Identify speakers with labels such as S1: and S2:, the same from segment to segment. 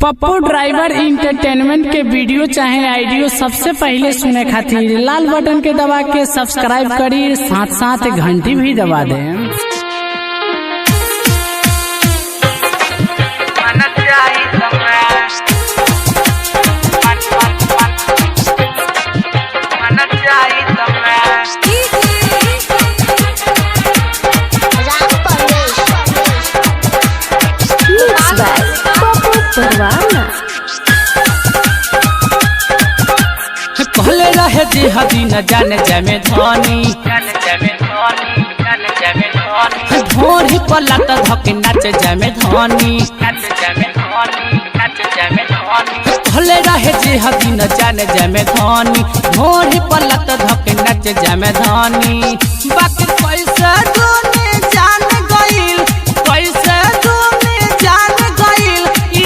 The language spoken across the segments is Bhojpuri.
S1: पप्पू ड्राइवर इंटरटेनमेंट के वीडियो चाहे ऑडियो सबसे पहले सुने खातिर लाल बटन के दबा के सब्सक्राइब करी, साथ साथ घंटी भी दबा दें।
S2: कहले रहे जी हदी न जाने जमे धोनी ढोर ही पला त धके नाच जमे धोनी कहले रहे जी हदी न जाने जमे धोनी ढोर ही पला त धके नाच जमे धोनी बाकी पैसा दोने जान गइल, पैसा दोने जान गइल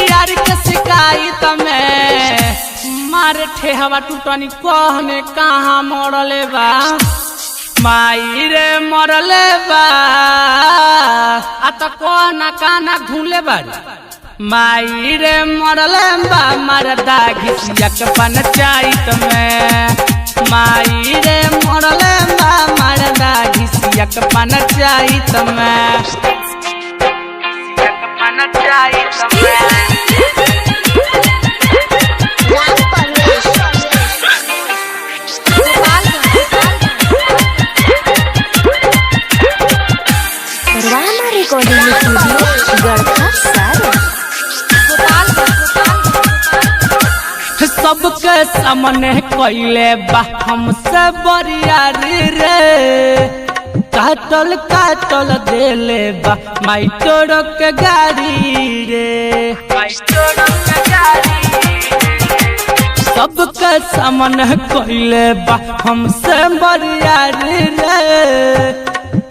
S2: यार के शिकायत में मारे ठेहवा टूटनी कहने कहाँ मरले बा माई रे मरले बा आ त कहना काना घूले बारी माई रे मरले बा मरदा घिसिया के पंचायत में माई रे मरले बा मरदा घिसिया के पंचायत में सबके सामने कैले बा हमसे बरियारी रे काटल काटल देले बा माई तोड़ के गाड़ी रे सबके सामने कैले बा हमसे बरियारी रे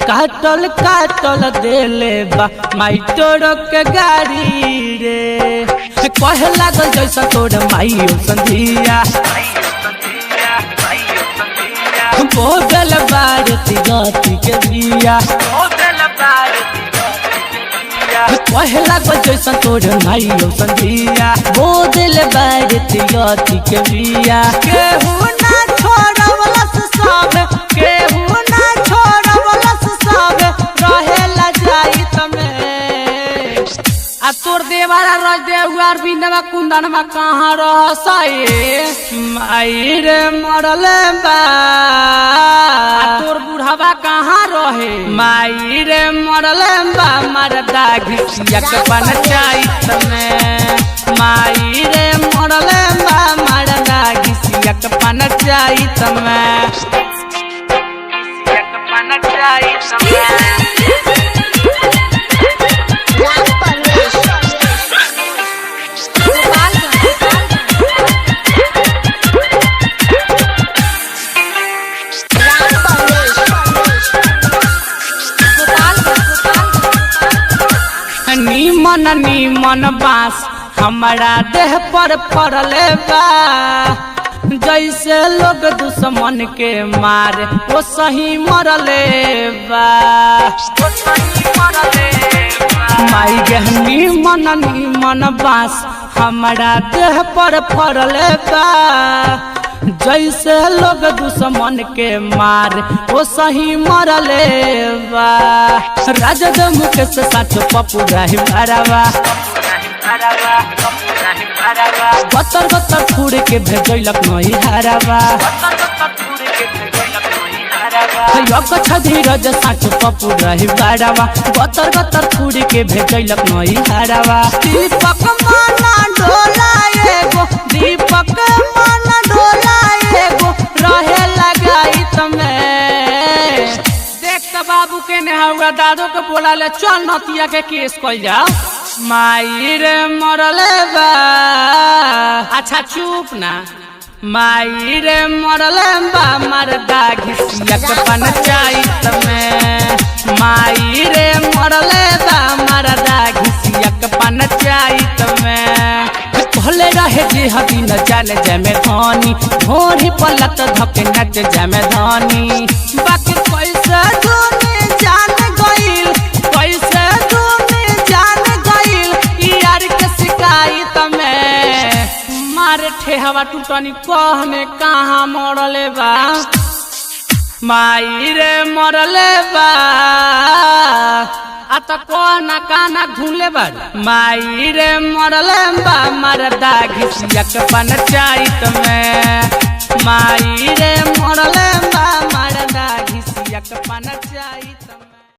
S2: काटल काटल देले बा माई तोड़ के गाड़ी रे कहे लागल जैसा तोड़ माई संधिया बोदल बारती गाती के दिया कहे लागल जैसा तोड़ माई संधिया बोदल बारती गाती के दिया केहू ना छोड़वला सब केहू ना छोड़वला सब रहेला जाई तमे आ तोर देवारा रज देवार बिंदवा कुंदनमा कहाँ रह सए माई रे मरले बा तोर बुढ़ावा कहाँ रहे माई रे मरले बा मरदा घिसिया के पंचायत में माई रे मरले बा मरदा घिसिया के पंचायत में नीमन नीमन बांस हमारा देह पर पड़ले बा जैसे लोग दुश्मन के मारे वो सही मरले बा माई गह नीमन नीमन बांस हमारा देह पर पड़ले बा जैसे लोग दुश्मन के मार वो सही मरले बा राजद मुकेश साथ पप्पू राही भरावा बतर बतर फूड़ के भेजलक नहीं हरावा धीरज साथ पप्पू रही भरावा बतर बतर फूड़ के भेजलक नहीं हरावा दीपक माना डोला एगो दीपक माना डोला रहे लगाई तमे देख त बाबू के नेहुआ दादो के बोला ले चल नतिया के केस कइल जाओ माई रे मरले बा अच्छा चुप ना माई रे मरले बा मरदा घिसिया के पंचायत में माई रे मरले बा मरदा घिसिया के पंचायत में कहले रहे जी हदी न जाने जमे धोनी ढोर ही पलत धके नच जमे धोनी बाकी पैसा दोने जान गइल, पैसा दोने जान गइल यार के शिकायत में मारे ठेहवा टूटनी कह में कहाँ मरले बा माई रे मरले बा आ त कोना काना घूले बा माई रे मरले बा मरदा घिसिया के पंचायत में